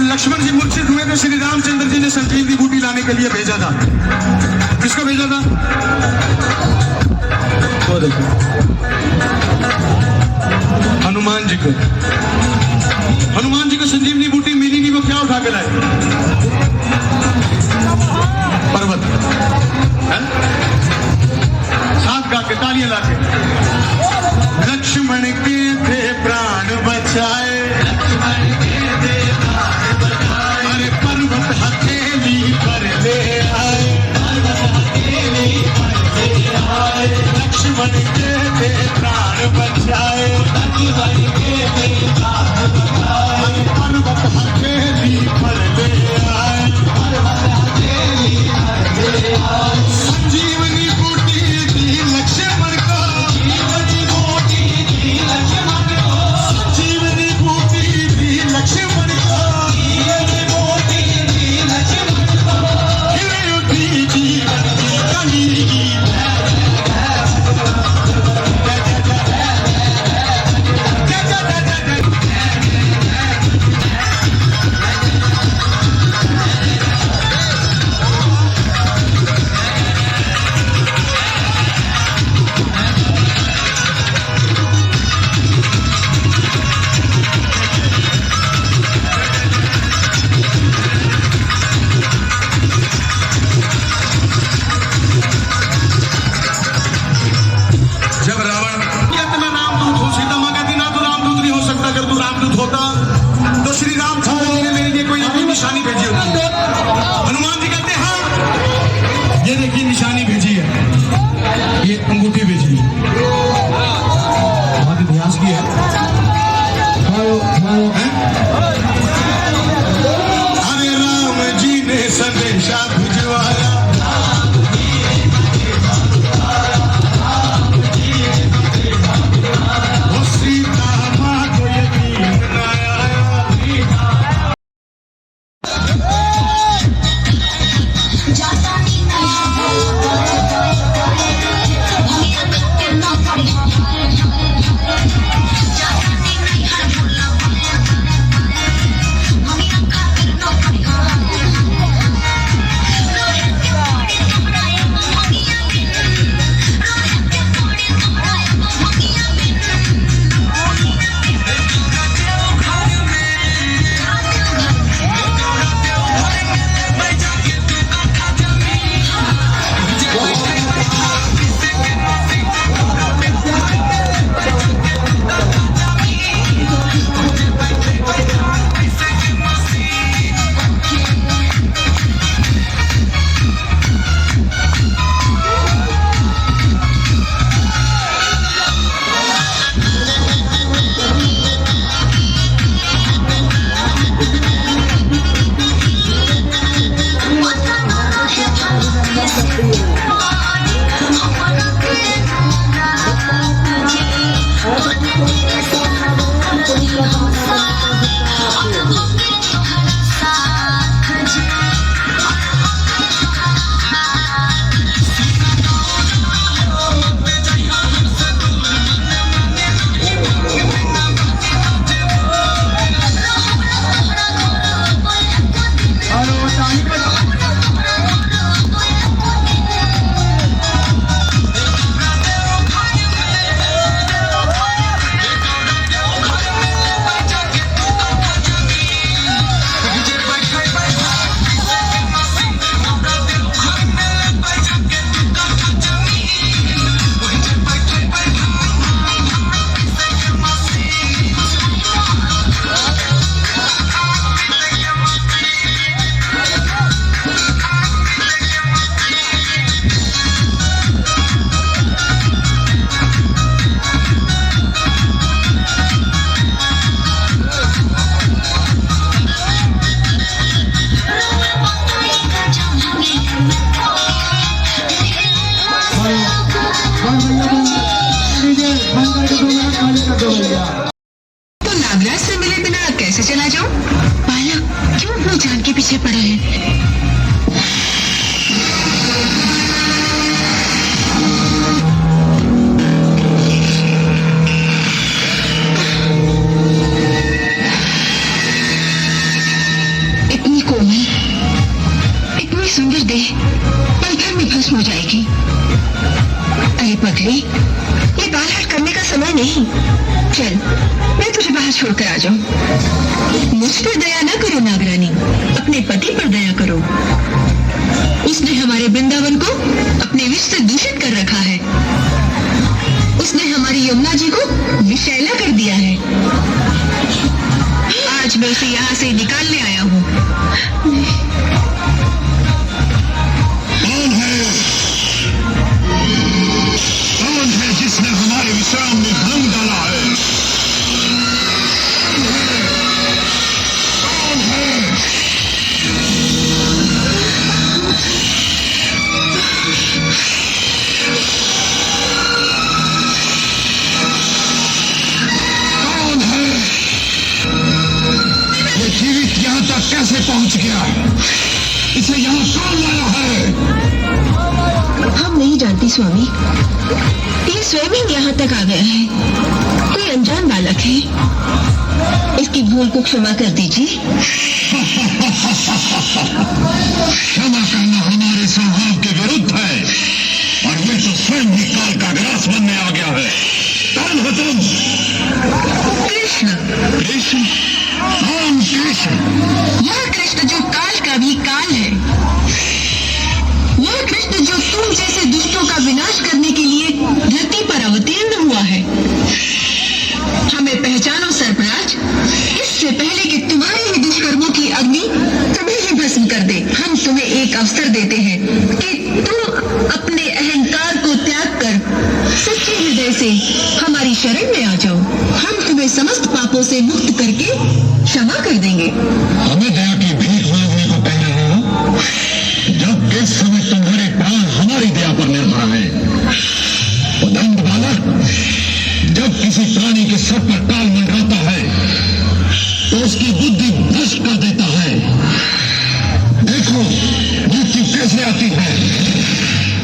लक्ष्मण जी मूर्छित हुए तो श्री रामचंद्र जी ने संजीवनी बूटी लाने के लिए भेजा था। किसको भेजा था? वो देखो, हनुमान जी को। हनुमान जी को संजीवनी बूटी मिली नहीं, वो क्या उठा के लाए? पर्वत। साथ गा के, तालियां ला के। लक्ष्मण के थे प्राण बचाए, अरे पर्वत हथेली पर ले आए। लक्ष्मण के थे प्राण बचाए, अरे पर्वत हथेली पर ले आए। संजीवनी बूटी दी लक्ष्मण को, संजीवनी बूटी दी लक्ष्मण को। निशानी भेजी है, ये अंगूठी भेजी है, बहुत इतिहास की है। अरे राम जी ने संदेशा भिजवाया, वो सीता माँ को यकीन न आया। तो नागराज से मिले बिना कैसे चला जाऊं? बालक क्यों अपनी जान के पीछे पड़ा है? इतनी कोमल, इतनी सुंदर देह पल भर में भस्म हो जाएगी। अरे पगली, ये बाल हट करने का समय नहीं। चल, मैं तुझे बाहर छोड़कर आ जाऊं। मुझ पर दया न करो नागरानी, अपने पति पर दया करो। उसने हमारे वृंदावन को अपने विष से दूषित कर रखा है। उसने हमारी यमुना जी को विषैला कर दिया है। आज मैं उसे यहाँ से निकालने आया हूँ। कौन है जिसने हमारे विश्राम में भंग डाला है? कौन है? कौन है? ये जीवित यहाँ तक कैसे पहुंच गया? इसे यहाँ कौन लाया है? हम नहीं जानती स्वामी, ये स्वयं ही यहाँ तक आ गया है। कोई अनजान बालक है। इसकी भूल को क्षमा कर दीजिए। क्षमा करना हमारे स्वभाव के विरुद्ध है, और ये तो स्वयं ही काल का ग्रास बनने आ गया है। कौन हो तुम? कृष्ण। कृष्ण? कौन कृष्ण? वह कृष्ण जो काल का भी काल है। वह कृष्ण जो तुम जैसे दुष्टों का विनाश करने के लिए धरती पर अवतीर्ण हुआ है। हमें पहचानो सर्पराज, इससे पहले कि तुम्हारे ही दुष्कर्मों की अग्नि तुम्हें ही भस्म कर दे, हम तुम्हें एक अवसर देते हैं कि तुम अपने अहंकार को त्याग कर सच्चे हृदय से हमारी शरण में आ जाओ। हम तुम्हें समस्त पापों से मुक्त करके क्षमा कर देंगे। हमें दया की भीख मांगने को कह रहे हो, जब इस समय तुम्हारे प्राण हमारी दया पर निर्भर है। उदंड बालक, जब किसी प्राणी के सर पर काल मंडराता है तो उसकी बुद्धि भ्रष्ट कर देता है। देखो मृत्यु कैसे आती है।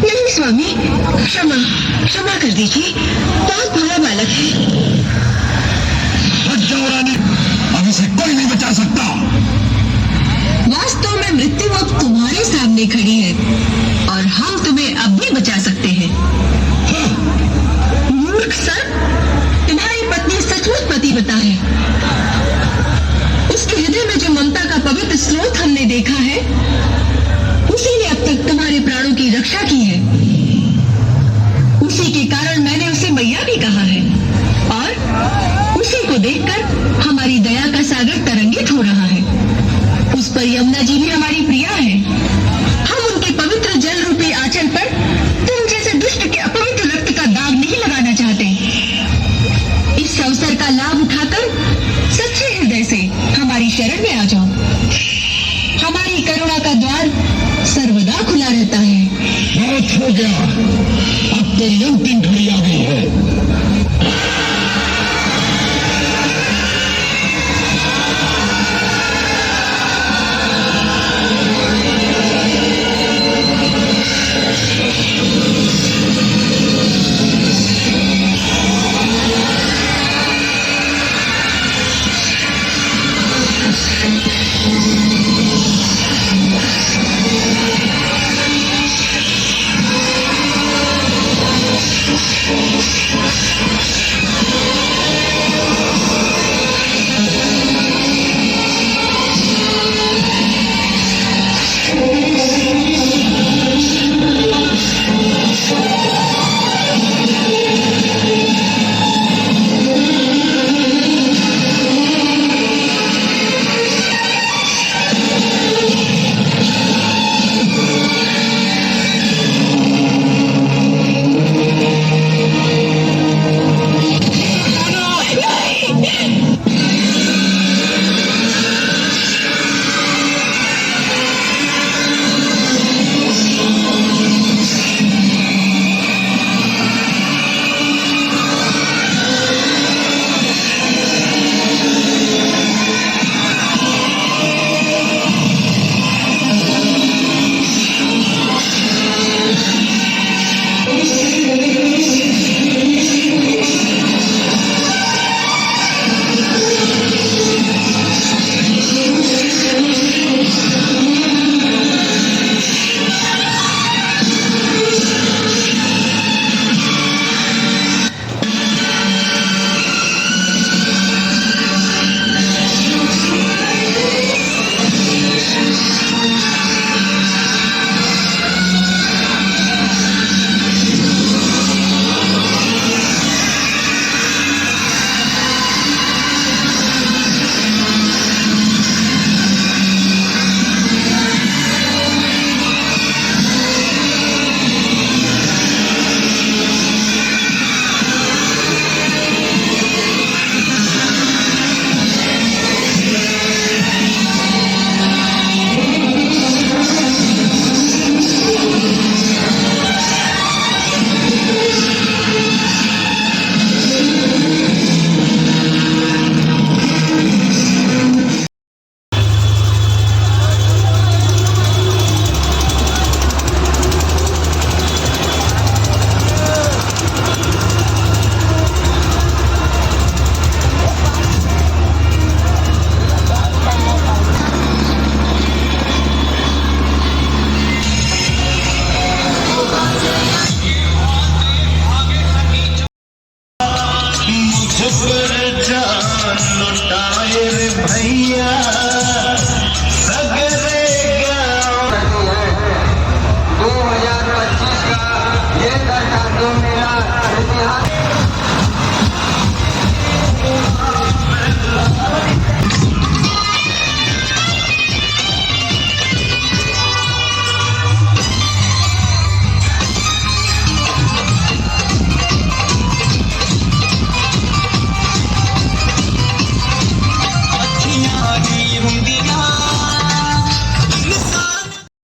नहीं स्वामी, क्षमा कर दीजिए। बहुत भला बालक है। हट जाओ रानी, अब इसे कोई नहीं बचा सकता। वास्तव में मृत्यु अब तुम्हारे सामने खड़ी है और हम तुम्हें अब भी बचा सकते हैं। मूर्ख सर, तुम्हारी पत्नी सचमुच पतिव्रता है। उसके हृदय में जो ममता का पवित्र स्रोत हमने देखा है, उसी ने अब तक तुम्हारे प्राणों की रक्षा की है। उसी के कारण मैंने उसे मैया भी कहा है, और उसी को देखकर हमारी दया का सागर तरंगित हो रहा है। उस पर यमुना जी भी हमारी प्रिया है। हम उनके पवित्र जल रूपी आंचल पर तुम जैसे दुष्ट के अपवित्र रक्त का दाग नहीं लगाना चाहते। इस अवसर का लाभ उठाकर सच्चे हृदय से हमारी शरण में आ जाओ। हमारी करुणा का द्वार सर्वदा खुला रहता है। बहुत हो गया, अब तेरी अंतिम घड़ी आ गई है।